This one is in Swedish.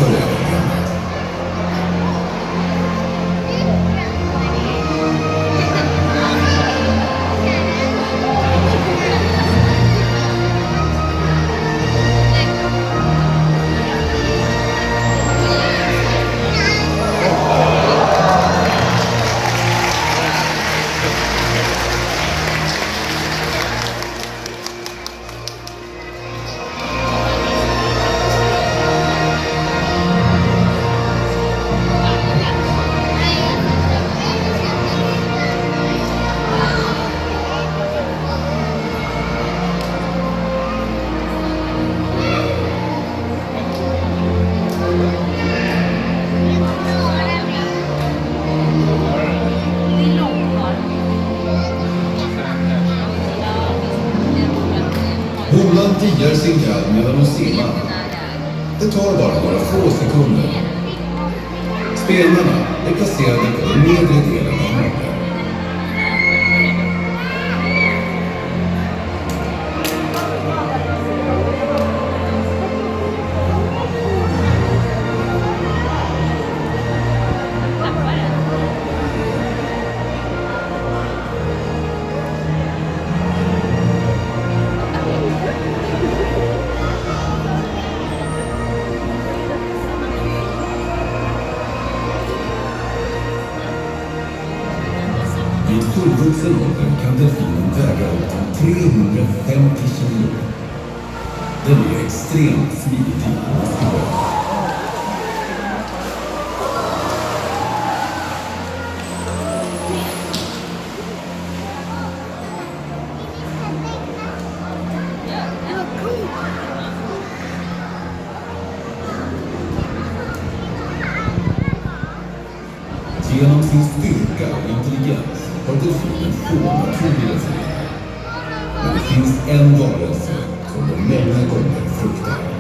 för överlevnad. Honan diar sin kalv medan hon simmar. Det tar bara några få sekunder. Spenarna är placerade på den nedre delen av magen. Vid fullvuxen ålder kan delfinen väga upp till 350 kilo. Den är extremt smidig och muskulös. Genom sin styrka och intelligens har delfinen få naturliga fiender. Men det finns en varelse som de många gånger fruktar.